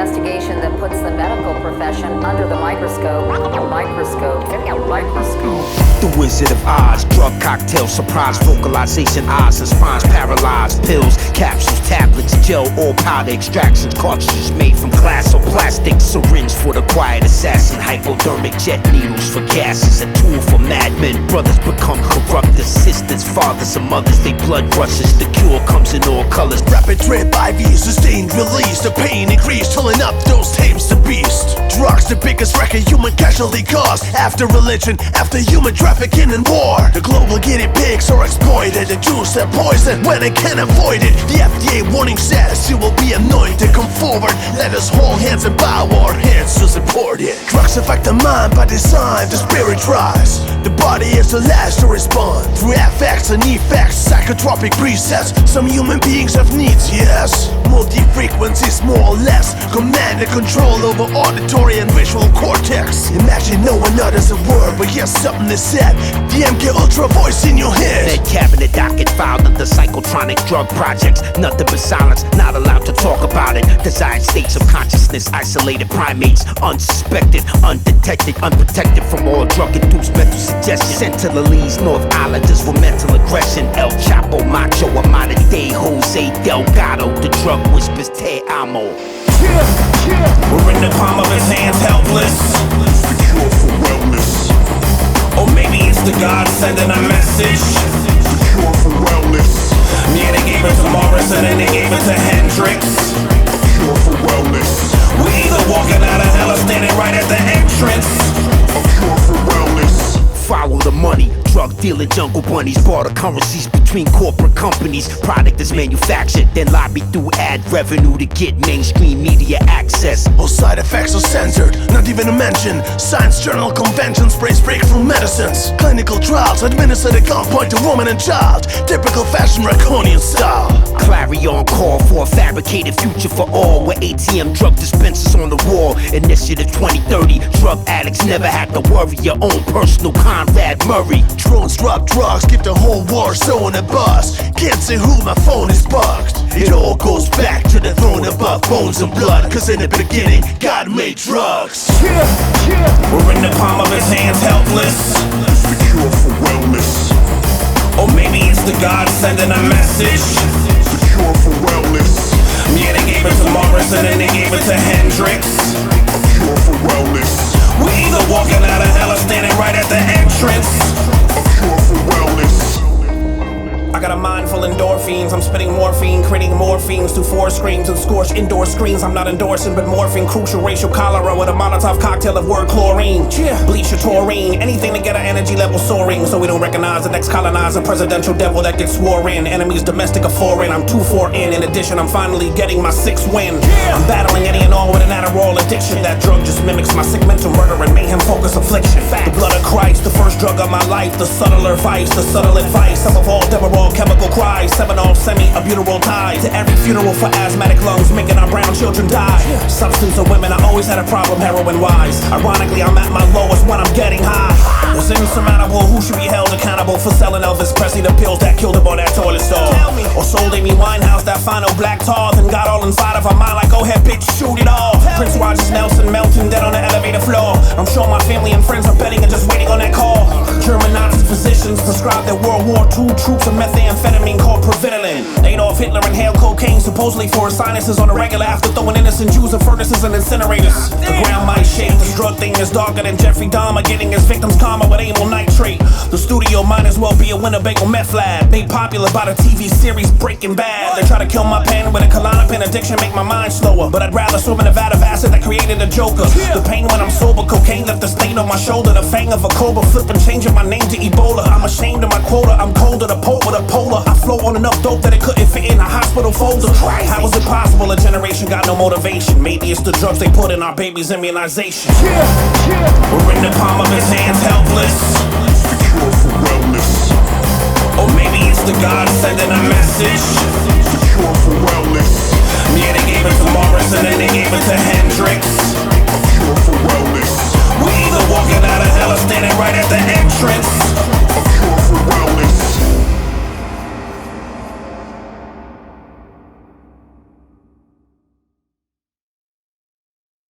investigation that puts the medical profession under the microscope. The Wizard of Oz, drug cocktail, surprise vocalization, eyes and spines paralyzed, pills, capsules, tablets, gel, all powder extractions, cartridges made from glass or plastic, syringe for the quiet assassin, hypodermic jet needles for gases, a tool for madmen, brothers become corrupted, sisters, fathers and mothers, they blood rushes, the cure comes in all colors. Rapid drip, IV, sustained release, the pain increased, filling up those tames the beast. Drugs, the biggest record human casualty cause, after religion, after human trafficking and war. The global guinea pigs are exploited, the juice their poison when they can avoid it. The FDA warning says you will be anointed, come forward, let us hold hands and bow our heads to support it. Drugs affect the mind by design, the spirit rise. The body is the last to respond, through affects and effects, psychotropic presets. Some human beings have needs, yes. Multi-frequencies more or less, command and control over auditory and visual cortex. Imagine no one utters a word, but here's something is said. The MK Ultra voice in your head. That cabinet docket filed under psychotronic drug projects. Nothing but silence, not allowed to talk about it. Desired states of consciousness, isolated primates, unsuspected, undetected, unprotected from all drug-induced mental suggestion. Sent to the Lee's North Islanders with mental aggression. El Chapo, Macho, Amada Day, Jose Delgado, the drug whispers, Te Amo. We're in the palm of his hands, helpless. The cure for wellness. Or maybe it's the God sending a message. The cure for wellness. Yeah, they gave it to Morris and then they gave it to Hendrix. A cure for wellness. We either walking out of hell or standing right at the entrance. A cure for wellness. Follow the money, drug dealing jungle bunnies, barter currencies between corporate companies. Product is manufactured, then lobby through ad revenue to get mainstream media access. All side effects are censored, not even a mention. Science journal conventions praise breakthrough medicines. Clinical trials administered at gunpoint to woman and child. Typical fashion Draconian style. Clarion call for a fabricated future for all, with ATM drug dispensers on the wall. Initiative 2030, drug addicts never had to worry. Your own personal Conrad Murray. Drones drop drugs, keep the whole war zone a buzz. Can't say who, my phone is bugged. It all goes back to the throne above bones and blood, cause in the beginning, God made drugs. We're in the palm of his hands, helpless. The cure for wellness. Or maybe it's the God sending a message. The cure for wellness. Yeah, they gave it to Morris and then they gave it to Hendrix. A cure for wellness. We either walking out of hell or standing right at the entrance. A cure for wellness. I got a mind full endorphins, I'm spitting morphine, creating morphines through 4 screens and scorched indoor screens. I'm not endorsing, but morphine, crucial racial cholera with a Molotov cocktail of word chlorine. Bleach or taurine, anything to get our energy level soaring, so we don't recognize the next colonizer, presidential devil that gets swore in. Enemies domestic or foreign, I'm 2-4 in addition, I'm finally getting my 6th win. I'm battling any and all with an Adderall addiction. That drug just mimics my sick mental murder and mayhem focus affliction. The blood of Christ, the first drug of my life, the subtler vice, the subtle advice. Some of all Demerol chemical cries, seminal, semi-albuterol ties to every funeral for asthmatic lungs, making our brown children die. Substance of women, I always had a problem heroin-wise. Ironically, I'm at my lowest when I'm getting high. It's insurmountable, who should be held accountable for selling Elvis Presley the pills that killed him on that toilet stall? Or sold Amy Winehouse that final black tar, then got all inside of her mind like, go ahead bitch, shoot it all. Prince Rogers Nelson melting dead on the elevator floor. I'm sure my family and friends are betting and just waiting on that call. German Nazi physicians prescribed their World War II troops a methamphetamine called Providolin. Adolf Hitler inhaled cocaine supposedly for his sinuses on a regular after throwing innocent Jews in furnaces and incinerators. The ground might shake, this drug thing is darker than Jeffrey Dahmer getting his victims karma with amyl nitrate. The studio might as well be a Winnebago meth lab, made popular by the TV series Breaking Bad. They try to kill my pen with a Klonopin addiction, make my mind slower, but I'd rather swim in a vat of acid that created a joker. The pain when I'm sober, cocaine left a stain on my shoulder, the fang of a cobra, flipping, changing my name to Ebola. I'm ashamed of my quota, I'm colder, the Pope with a polar. I flow on enough dope that it couldn't fit in a hospital folder. How is it possible a generation got no motivation? Maybe it's the drugs they put in our babies' immunization. We're in the palm of his hands, helpless. The cure for wellness. Or maybe it's the God sending a message. The cure for wellness. Yeah, they gave it to Morris and then they gave it to